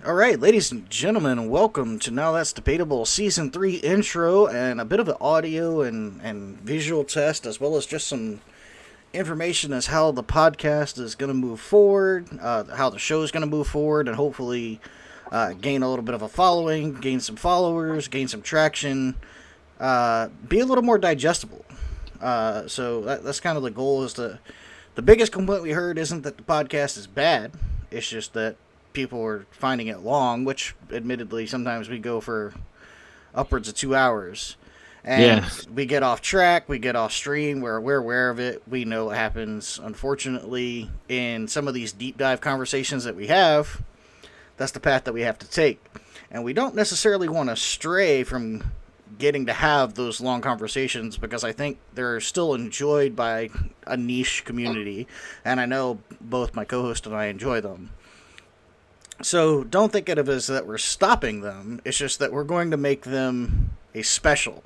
All right, ladies and gentlemen, welcome to Now That's Debatable Season 3 intro and a bit of an audio and visual test, as well as just some information as how the podcast is going to move forward, how the show is going to move forward, and hopefully gain a little bit of a following, gain some followers, gain some traction, be a little more digestible. That's kind of the goal. The biggest complaint we heard isn't that the podcast is bad, it's just that people are finding it long, which admittedly sometimes we go for upwards of 2 hours. And Yeah, we get off track, we get off stream, we're aware of it, we know what happens. Unfortunately, in some of these deep dive conversations that we have, that's the path that we have to take. And we don't necessarily want to stray from getting to have those long conversations because I think they're still enjoyed by a niche community. And I know both my co host and I enjoy them. So don't think of it as that we're stopping them. It's just that we're going to make them a special.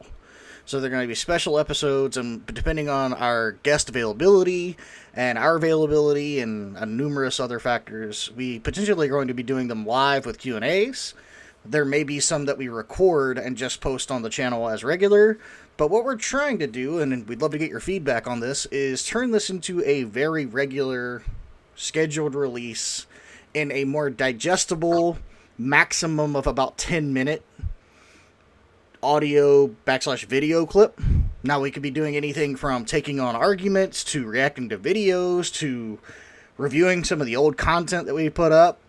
So they're going to be special episodes, and depending on our guest availability and our availability and numerous other factors, we potentially are going to be doing them live with Q&As. There may be some that we record and just post on the channel as regular. But what we're trying to do, and we'd love to get your feedback on this, is turn this into a very regular scheduled release in a more digestible maximum of about 10-minute audio backslash video clip. Now we could be doing anything from taking on arguments to reacting to videos to reviewing some of the old content that we put up,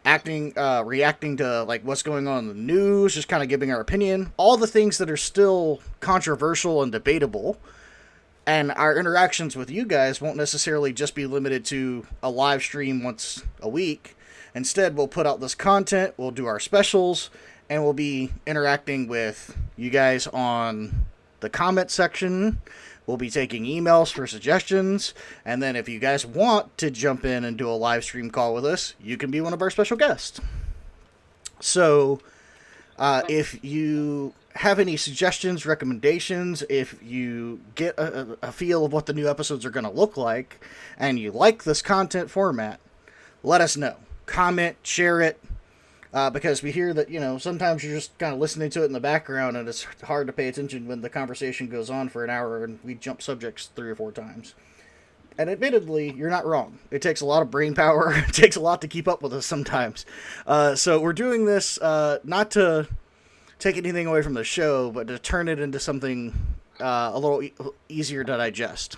reacting to like what's going on in the news, just kind of giving our opinion, all the things that are still controversial and debatable. And our interactions with you guys won't necessarily just be limited to a live stream once a week. Instead, we'll put out this content, we'll do our specials, and we'll be interacting with you guys on the comment section. We'll be taking emails for suggestions. And then if you guys want to jump in and do a live stream call with us, you can be one of our special guests. So if you have any suggestions, recommendations, if you get a feel of what the new episodes are going to look like, and you like this content format, let us know. Comment, share it, because we hear that, sometimes you're just kind of listening to it in the background, and it's hard to pay attention when the conversation goes on for an hour and we jump subjects 3 or 4 times. And admittedly, you're not wrong. It takes a lot of brain power. It takes a lot to keep up with us sometimes. So we're doing this not to take anything away from the show, but to turn it into something a little easier to digest.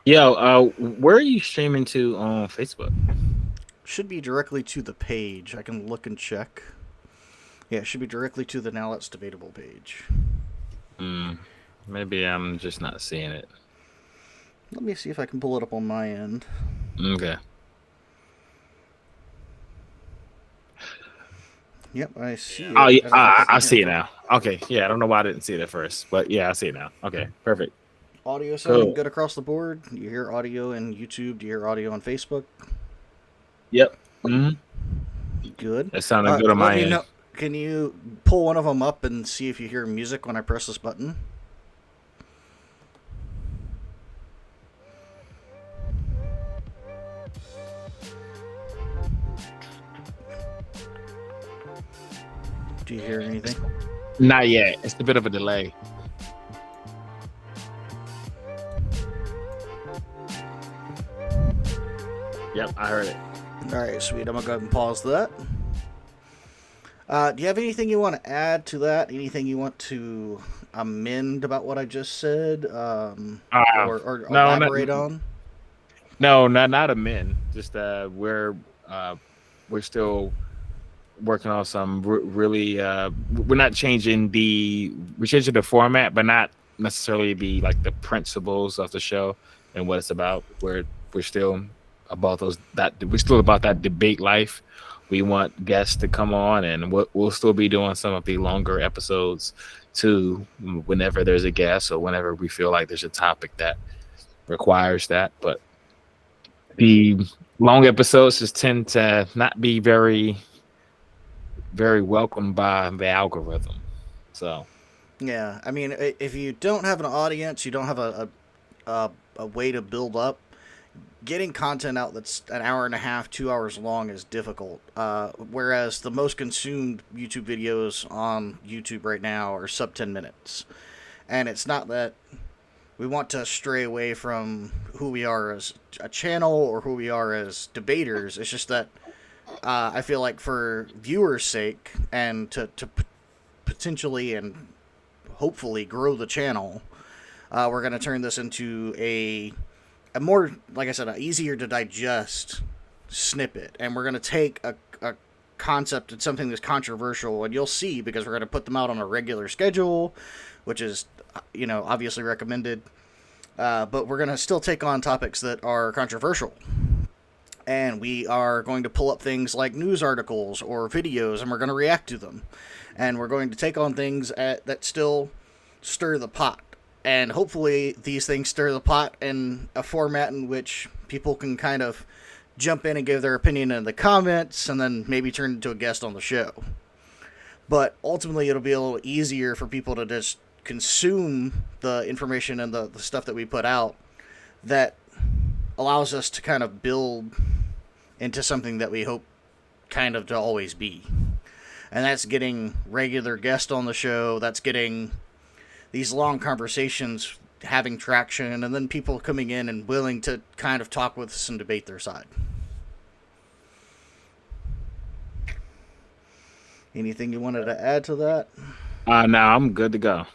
yo, where are you streaming to on Facebook? Should be directly to the page. I can look and check. Yeah, it should be directly to the Now Let's Debatable page. Hmm, maybe I'm just not seeing it. Let me see if I can pull it up on my end. Okay. Yep, I see it. Oh, yeah, I don't know if I I can see it handle now. Okay, yeah, I don't know why I didn't see it at first, but yeah, I see it now. Okay, perfect. audio sounding Cool. good across the board. You hear audio in YouTube. Do you hear audio on Facebook? Yep. Hmm. Good. It sounded good on Let my me end. know. Can you pull one of them up and see if you hear music when I press this button? Do you hear anything? Not yet. It's a bit of a delay. Yep, I heard it. All right, sweet. I'm gonna go ahead and pause that. Do you have anything you want to add to that? Anything you want to amend about what I just said, Uh, or no, elaborate on? not a men. Just uh we're still working on some really we're not changing we're changing the format, but not necessarily the like the principles of the show and what it's about. We're still about we're still about that debate life. We want guests to come on, and we'll still be doing some of the longer episodes too, whenever there's a guest or whenever we feel like there's a topic that requires that. But the long episodes just tend to not be very welcomed by the algorithm. So Yeah, I mean, if you don't have an audience, you don't have a way to build up. getting content out that's an hour and a half, 2 hours long is difficult. Whereas the most consumed YouTube videos on YouTube right now are sub 10 minutes. And it's not that we want to stray away from who we are as a channel or who we are as debaters. It's just that I feel like for viewers' sake and to potentially and hopefully grow the channel, we're going to turn this into a more, like I said, an easier to digest snippet. And we're going to take a concept and something that's controversial, and you'll see, because we're going to put them out on a regular schedule, which is, obviously recommended. But we're going to still take on topics that are controversial. And we are going to pull up things like news articles or videos, and we're going to react to them. And we're going to take on things that still stir the pot. And hopefully these things stir the pot in a format in which people can kind of jump in and give their opinion in the comments, and then maybe turn into a guest on the show. But ultimately it'll be a little easier for people to just consume the information and the stuff that we put out that allows us to kind of build into something that we hope kind of to always be. And that's getting regular guests on the show, that's getting these long conversations having traction, and then people coming in and willing to kind of talk with us and debate their side. Anything you wanted to add to that? No, I'm good to go.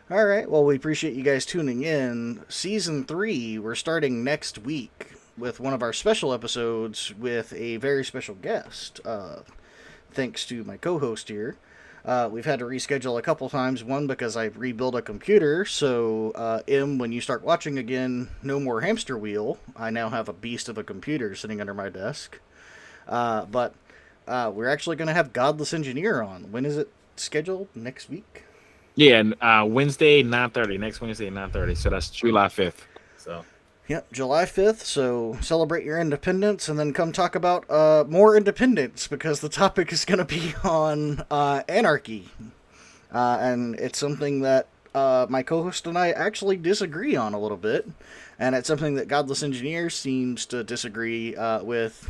All right. Well, we appreciate you guys tuning in. Season 3, we're starting next week with one of our special episodes with a very special guest. Thanks to my co-host here. We've had to reschedule a couple times. One, because I rebuilt a computer. So, when you start watching again, no more hamster wheel. I now have a beast of a computer sitting under my desk. But we're actually going to have Godless Engineer on. When is it scheduled? Next week? Yeah, Wednesday, 9:30. Next Wednesday, 9:30. So that's July 5th. So. Yep, July 5th, so celebrate your independence, and then come talk about more independence, because the topic is going to be on anarchy. And it's something that my co-host and I actually disagree on a little bit, and it's something that Godless Engineer seems to disagree with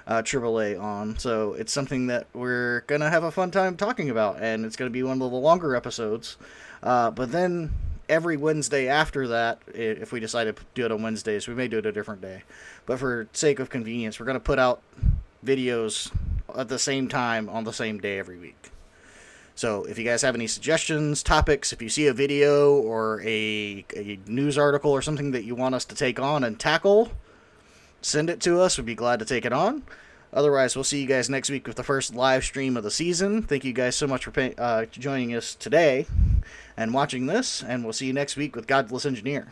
AAA on, so it's something that we're going to have a fun time talking about, and it's going to be one of the longer episodes. But then every Wednesday after that, if we decide to do it on Wednesdays, we may do it a different day. But for sake of convenience, we're going to put out videos at the same time on the same day every week. So if you guys have any suggestions, topics, if you see a video or a news article or something that you want us to take on and tackle, send it to us. We'd be glad to take it on. Otherwise, we'll see you guys next week with the first live stream of the season. Thank you guys so much for joining us today and watching this, and we'll see you next week with Godless Engineer.